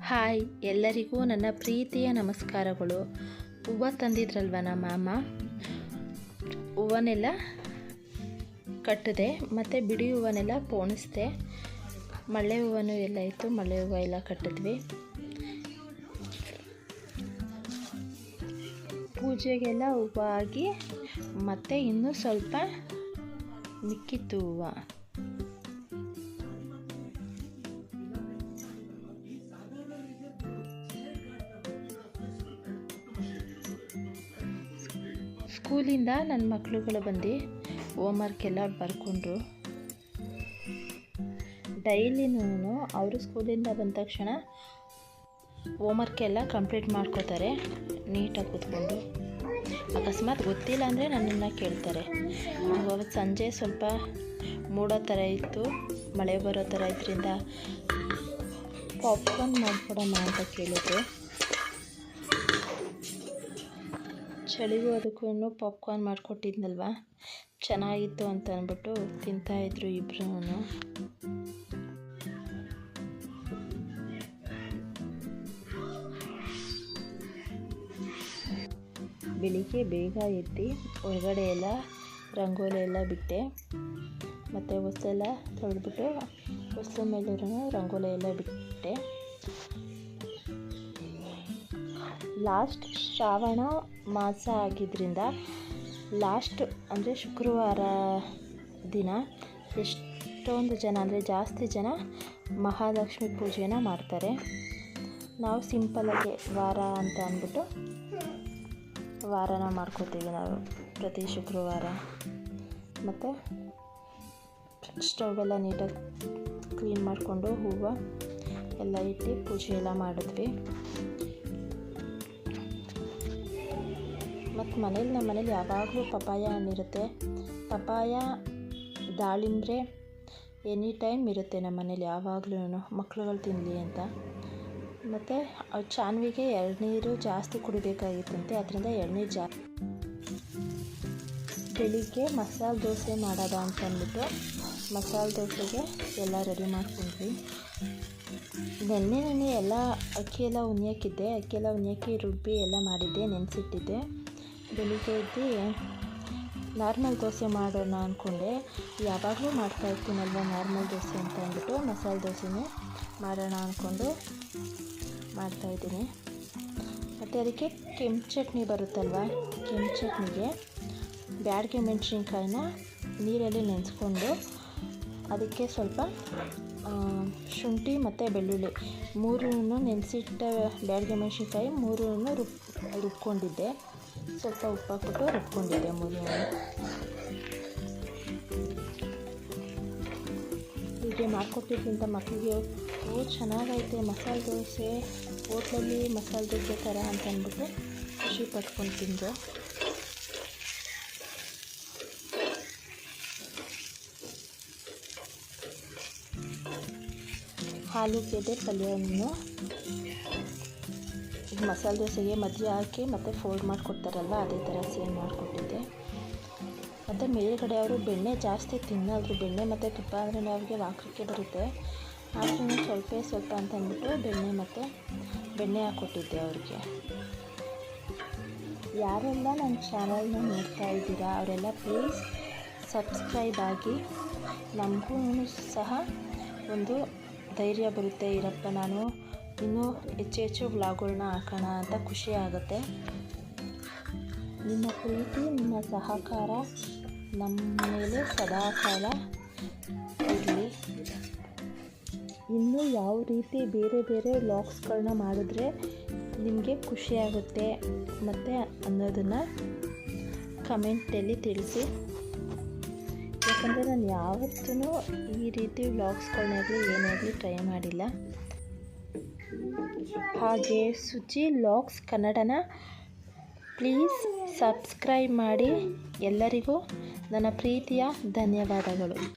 Hi, ಎಲ್ಲರಿಗೂ ನನ್ನ ಪ್ರೀತಿಯ ನಮಸ್ಕಾರಗಳು. ಹೂವು ತಂದಿದ್ರಲ್ವ ನಮ್ಮ ಅಮ್ಮ, ಹೂವನ್ನೆಲ್ಲ ಕಟ್ಟಿದೆ ಮತ್ತು ಬಿಡಿ ಹೂವನ್ನೆಲ್ಲ ಪೋಣಿಸಿದೆ. ಮಲ್ಲೆ ಹೂವನೂ ಎಲ್ಲ ಇತ್ತು, ಮಲ್ಲೆ ಹೂವು ಎಲ್ಲ ಕಟ್ಟಿದ್ವಿ. ಪೂಜೆಗೆಲ್ಲ ಹೂವು ಆಗಿ ಮತ್ತು ಇನ್ನೂ ಸ್ವಲ್ಪ ಮಿಕ್ಕಿತ್ತು ಹೂವು. ಸ್ಕೂಲಿಂದ ನನ್ನ ಮಕ್ಕಳುಗಳು ಬಂದು ಹೋಮ್ವರ್ಕ್ ಎಲ್ಲ ಬರ್ಕೊಂಡ್ರು. ಡೈಲಿನೂ ಅವರು ಸ್ಕೂಲಿಂದ ಬಂದ ತಕ್ಷಣ ಹೋಮ್ವರ್ಕ್ ಎಲ್ಲ ಕಂಪ್ಲೀಟ್ ಮಾಡ್ಕೋತಾರೆ ನೀಟಾಗಿ ಕೂತ್ಕೊಂಡು. ಅಕಸ್ಮಾತ್ ಗೊತ್ತಿಲ್ಲ ಅಂದರೆ ನನ್ನನ್ನು ಕೇಳ್ತಾರೆ. ಅವತ್ತು ಸಂಜೆ ಸ್ವಲ್ಪ ಮೂಡೋ ಥರ ಇತ್ತು, ಮಳೆ ಬರೋ ಥರ ಇದರಿಂದ ಪಾಪ್ಕಾರ್ನ್ ಮಾಡಿಕೊಡೋಣ ಅಂತ ಕೇಳಿದ್ರು. ಚಳಿಗೂ ಅದಕ್ಕೂ ಪಾಪ್ಕಾರ್ನ್ ಮಾಡಿಕೊಟ್ಟಿದ್ನಲ್ವ, ಚೆನ್ನಾಗಿತ್ತು ಅಂತ ಅಂದ್ಬಿಟ್ಟು ತಿಂತಾಯಿದ್ರು ಇಬ್ಬರೂ. ಬೆಳಿಗ್ಗೆ ಬೇಗ ಎದ್ದು ಹೊರಗಡೆ ಎಲ್ಲ ರಂಗೋಲಿ ಎಲ್ಲ ಬಿಟ್ಟೆ, ಮತ್ತು ಹೊಸೆಲ್ಲ ತೊಳೆದ್ಬಿಟ್ಟು ಹೊಸ ಮೇಲೂ ರಂಗೋಲಿ ಎಲ್ಲ ಬಿಟ್ಟೆ. ಲಾಸ್ಟ್ ಶ್ರಾವಣ ಮಾಸ ಆಗಿದ್ದರಿಂದ ಲಾಸ್ಟ್ ಅಂದರೆ ಶುಕ್ರವಾರ ದಿನ ಎಷ್ಟೊಂದು ಜನ ಅಂದರೆ ಜಾಸ್ತಿ ಜನ ಮಹಾಲಕ್ಷ್ಮಿ ಪೂಜೆನ ಮಾಡ್ತಾರೆ. ನಾವು ಸಿಂಪಲಾಗಿ ವಾರ ಅಂತ ಅಂದ್ಬಿಟ್ಟು ವಾರನ ಮಾಡ್ಕೋತೀವಿ ನಾವು ಪ್ರತಿ ಶುಕ್ರವಾರ. ಮತ್ತು ಸ್ಟವ್ ಎಲ್ಲ ನೀಟಾಗಿ ಕ್ಲೀನ್ ಮಾಡಿಕೊಂಡು ಹೂವು ಎಲ್ಲ ಇಟ್ಟು ಪೂಜೆ ಎಲ್ಲ ಮಾಡಿದ್ವಿ. ಮತ್ತು ನಮ್ಮ ಮನೇಲಿ ಯಾವಾಗಲೂ ಪಪಾಯ ಹಣ್ಣಿರುತ್ತೆ. ಪಪಾಯ, ದಾಳಿಂಬ್ರೆ ಎನಿ ಟೈಮ್ ಇರುತ್ತೆ ನಮ್ಮ ಮನೇಲಿ ಯಾವಾಗಲೂ, ಮಕ್ಳುಗಳು ತಿನ್ನಲಿ ಅಂತ. ಮತ್ತು ಚಾನ್ವಿಗೆ ಎಳ್ನೀರು ಜಾಸ್ತಿ ಕುಡಿಬೇಕಾಗಿತ್ತಂತೆ, ಅದರಿಂದ ಎಳ್ನೀರು ಜಾಸ್ತಿ. ಬೆಳಿಗ್ಗೆ ಮಸಾಲೆ ದೋಸೆ ಮಾಡೋದ ಅಂತ ಅಂದ್ಬಿಟ್ಟು ಮಸಾಲೆ ದೋಸೆಗೆ ಎಲ್ಲ ರೆಡಿ ಮಾಡ್ಕೊಂಡ್ವಿ. ನೆನ್ನೆ ಎಲ್ಲ ಅಕ್ಕಿ ಎಲ್ಲ ಉಣ್ಯಕ್ಕಿದ್ದೆ, ಅಕ್ಕಿ ಎಲ್ಲ ಉಣ್ಯಕ್ಕೆ ರುಬ್ಬಿ ಎಲ್ಲ ಮಾಡಿದ್ದೆ, ನೆನೆಸಿಟ್ಟಿದ್ದೆ. ಬೆಳಿಗ್ಗೆ ಎದ್ದು ನಾರ್ಮಲ್ ದೋಸೆ ಮಾಡೋಣ ಅಂದ್ಕೊಂಡೆ. ಯಾವಾಗಲೂ ಮಾಡ್ತಾಯಿರ್ತೀನಲ್ವ ನಾರ್ಮಲ್ ದೋಸೆ ಅಂತ ಅಂದ್ಬಿಟ್ಟು ಮಸಾಲೆ ದೋಸೆನೇ ಮಾಡೋಣ ಅಂದ್ಕೊಂಡು ಮಾಡ್ತಾಯಿದ್ದೀನಿ. ಮತ್ತು ಅದಕ್ಕೆ ಕೆಂಪು ಚಟ್ನಿ ಬರುತ್ತಲ್ವ, ಕೆಂಪು ಚಟ್ನಿಗೆ ಬ್ಯಾಡಗೆ ಮೆಣಸಿನ್ಕಾಯಿನ ನೀರಲ್ಲಿ ನೆನೆಸ್ಕೊಂಡು ಅದಕ್ಕೆ ಸ್ವಲ್ಪ ಶುಂಠಿ ಮತ್ತು ಬೆಳ್ಳುಳ್ಳಿ ಮೂರನ್ನು ನೆನೆಸಿಟ್ಟ ಬ್ಯಾಡಗೆ ಮೆಣಸಿನ್ಕಾಯಿ ಮೂರನ್ನು ರುಬ್ಕೊಂಡಿದ್ದೆ. ಸ್ವಲ್ಪ ಉಪ್ಪು ಹಾಕ್ಬಿಟ್ಟು ರುಬ್ಕೊಂಡಿದ್ದೆ ಮೂರು. ಹೀಗೆ ಮಾಡಿಕೊಟ್ಟಿದ್ರಿಂದ ಮಕ್ಕಳಿಗೆ ಚೆನ್ನಾಗೈತೆ ಮಸಾಲೆ ದೋಸೆ, ಹೋಟ್ಲಲ್ಲಿ ಮಸಾಲೆ ದೋಸೆ ಥರ ಅಂತ ಅಂದ್ಬಿಟ್ಟು ಖುಷಿ ಪಟ್ಕೊಂಡು ತಿಂದರು. ಆಲೂಗೆಡ್ಡೆ ಪಲ್ಯವನ್ನು ಮಸಾಲೆ ದೋಸೆಗೆ ಮಧ್ಯ ಹಾಕಿ ಮತ್ತು ಫೋಲ್ಡ್ ಮಾಡಿಕೊಡ್ತಾರಲ್ವ, ಅದೇ ಥರ ಸೇಮ್ ಮಾಡಿಕೊಟ್ಟಿದ್ದೆ. ಮತ್ತು ಮೇಲ್ಗಡೆ ಅವರು ಬೆಣ್ಣೆ ಜಾಸ್ತಿ ತಿನ್ನೋದ್ರು, ಬೆಣ್ಣೆ ಮತ್ತು ತುಪ್ಪ ಅಂದರೆ ಅವ್ರಿಗೆ ವಾಕರಿಕೆ ಬರುತ್ತೆ, ಆದ್ರೂ ಸ್ವಲ್ಪ ಅಂತ ಅಂದ್ಬಿಟ್ಟು ಬೆಣ್ಣೆ ಹಾಕ್ಕೊಟ್ಟಿದ್ದೆ ಅವ್ರಿಗೆ. ಯಾರೆಲ್ಲ ನನ್ನ ಚಾನಲ್ನ ನೋಡ್ತಾ ಇದ್ದೀರಾ ಅವರೆಲ್ಲ ಪ್ಲೀಸ್ ಸಬ್ಸ್ಕ್ರೈಬ್ ಆಗಿ. ನಮಗೂ ಸಹ ಒಂದು ಧೈರ್ಯ ಬರುತ್ತೆ, ಇರಪ್ಪ ನಾನು ಇನ್ನೂ ಹೆಚ್ಚು ವ್ಲಾಗ್ಗಳನ್ನ ಹಾಕೋಣ ಅಂತ ಖುಷಿ ಆಗುತ್ತೆ. ನಿಮ್ಮ ಪ್ರೀತಿ, ನಿಮ್ಮ ಸಹಕಾರ ನಮ್ಮ ಮೇಲೆ ಸದಾಕಾಲ ಇರಲಿ. ಇನ್ನೂ ಯಾವ ರೀತಿ ಬೇರೆ ವ್ಲಾಗ್ಸ್ಗಳನ್ನ ಮಾಡಿದ್ರೆ ನಿಮಗೆ ಖುಷಿಯಾಗುತ್ತೆ ಮತ್ತು ಅನ್ನೋದನ್ನು ಕಮೆಂಟಲ್ಲಿ ತಿಳಿಸಿ. ಯಾಕಂದರೆ ನಾನು ಯಾವತ್ತೂ ಈ ರೀತಿ ವ್ಲಾಗ್ಸ್ಗಳನ್ನಾಗಲಿ ಏನಾಗಲಿ ಟ್ರೈ ಮಾಡಿಲ್ಲ. ಹಾಗೆ ಸುಚಿ ವ್ಲಾಗ್ಸ್ ಕನ್ನಡನ ಪ್ಲೀಸ್ ಸಬ್ಸ್ಕ್ರೈಬ್ ಮಾಡಿ. ಎಲ್ಲರಿಗೂ ನನ್ನ ಪ್ರೀತಿಯ ಧನ್ಯವಾದಗಳು.